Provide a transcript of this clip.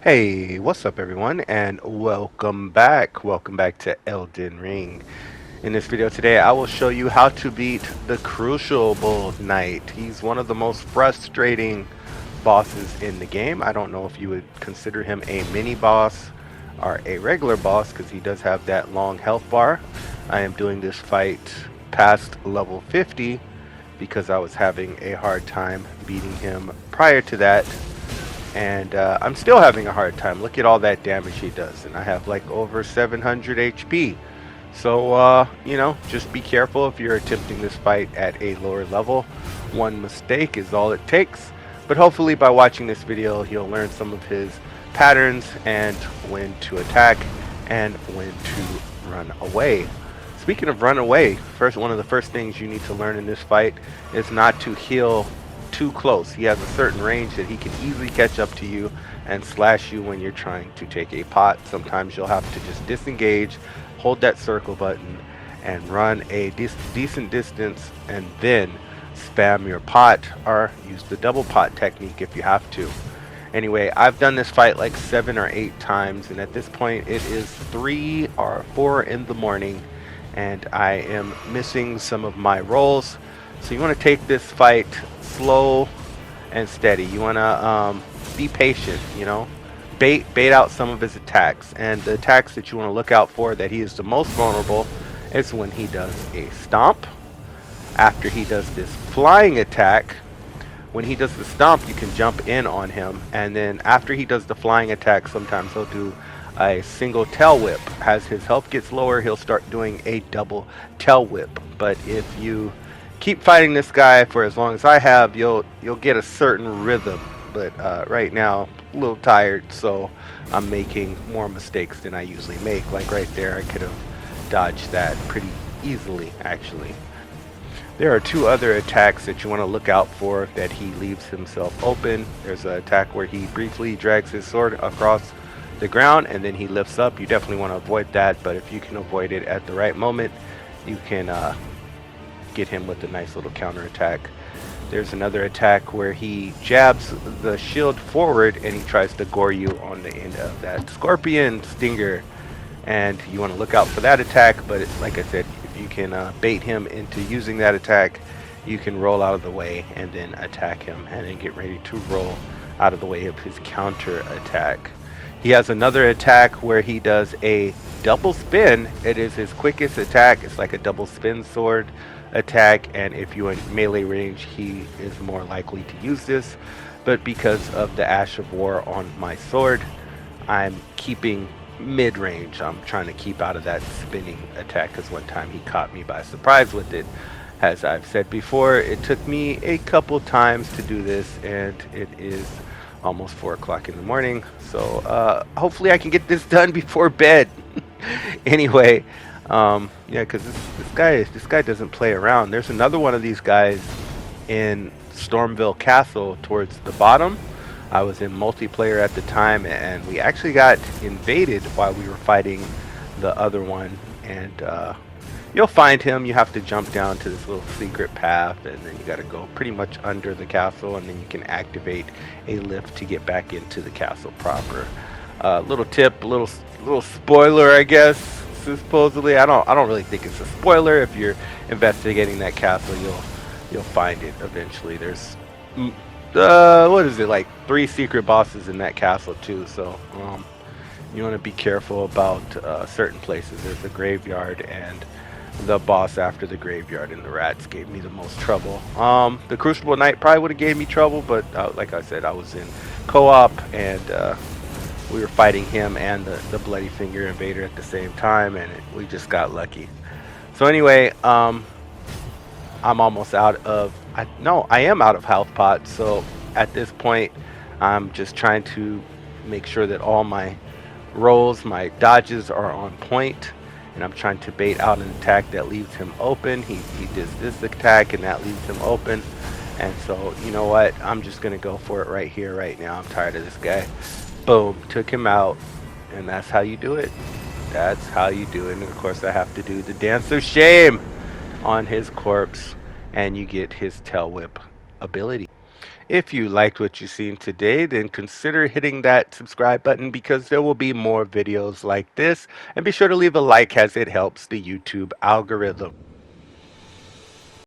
Hey, what's up everyone, and welcome back. Welcome back to Elden Ring. In this video today, I will show you how to beat the Crucible Knight. He's one of the most frustrating bosses in the game. I don't know if you would consider him a mini boss or a regular boss because he does have that long health bar. I am doing this fight past level 50 because I was having a hard time beating him prior to that, and I'm still having a hard time. Look at all that damage he does, and I have like over 700 HP. So just be careful if you're attempting this fight at a lower level. One mistake is all it takes, but hopefully by watching this video you'll learn some of his patterns and when to attack and when to run away. Speaking of run away, one of the first things you need to learn in this fight is not to heal too close. He has a certain range that he can easily catch up to you and slash you when you're trying to take a pot. Sometimes you'll have to just disengage, hold that circle button, and run a decent distance, and then spam your pot or use the double pot technique if you have to. Anyway, I've done this fight like 7 or 8 times, and at this point it is 3 or 4 in the morning, and I am missing some of my rolls. So you want to take this fight slow and steady. You want to be patient, bait out some of his attacks, and the attacks that you want to look out for that he is the most vulnerable is when he does a stomp. After he does this flying attack, when he does the stomp you can jump in on him, and then after he does the flying attack sometimes he'll do a single tail whip. As his health gets lower he'll start doing a double tail whip, but if you keep fighting this guy for as long as I have, you'll get a certain rhythm. But right now, a little tired, so I'm making more mistakes than I usually make. Like right there, I could have dodged that pretty easily, actually. There are 2 other attacks that you want to look out for that he leaves himself open. There's an attack where he briefly drags his sword across the ground and then he lifts up. You definitely want to avoid that, but if you can avoid it at the right moment, you can get him with a nice little counter attack. There's another attack where he jabs the shield forward and he tries to gore you on the end of that scorpion stinger, and you want to look out for that attack. But like I said, if you can bait him into using that attack, you can roll out of the way and then attack him, and then get ready to roll out of the way of his counter attack. He has another attack where he does a double spin. It is his quickest attack. It's like a double spin sword attack, and if you're in melee range he is more likely to use this, but because of the Ash of War on my sword, I'm keeping mid-range. I'm trying to keep out of that spinning attack because one time he caught me by surprise with it. As I've said before, it took me a couple times to do this, and it is almost 4 o'clock in the morning, so hopefully I can get this done before bed. Anyway, yeah, because this guy doesn't play around. There's another one of these guys in Stormville Castle towards the bottom. I was in multiplayer at the time, and we actually got invaded while we were fighting the other one. And you'll find him. You have to jump down to this little secret path, and then you got to go pretty much under the castle, and then you can activate a lift to get back into the castle proper. Little tip, little spoiler, I guess. Supposedly, I don't really think it's a spoiler. If you're investigating that castle, you'll find it eventually. There's what is it, like 3 secret bosses in that castle too, so you want to be careful about certain places. There's a graveyard and the boss after the graveyard, and the rats gave me the most trouble. The Crucible Knight probably would have gave me trouble, but like I said, I was in co-op, and we were fighting him and the Bloody Finger Invader at the same time, and we just got lucky. So anyway, I'm almost out of, I am out of health pots, so at this point I'm just trying to make sure that all my rolls, my dodges are on point, and I'm trying to bait out an attack that leaves him open. He does this attack and that leaves him open, and so you know what, I'm just gonna go for it right here, right now. I'm tired of this guy. Boom, took him out, and that's how you do it. That's how you do it. And of course I have to do the dance of shame on his corpse, and you get his tail whip ability. If you liked what you've seen today, then consider hitting that subscribe button because there will be more videos like this. And be sure to leave a like as it helps the YouTube algorithm.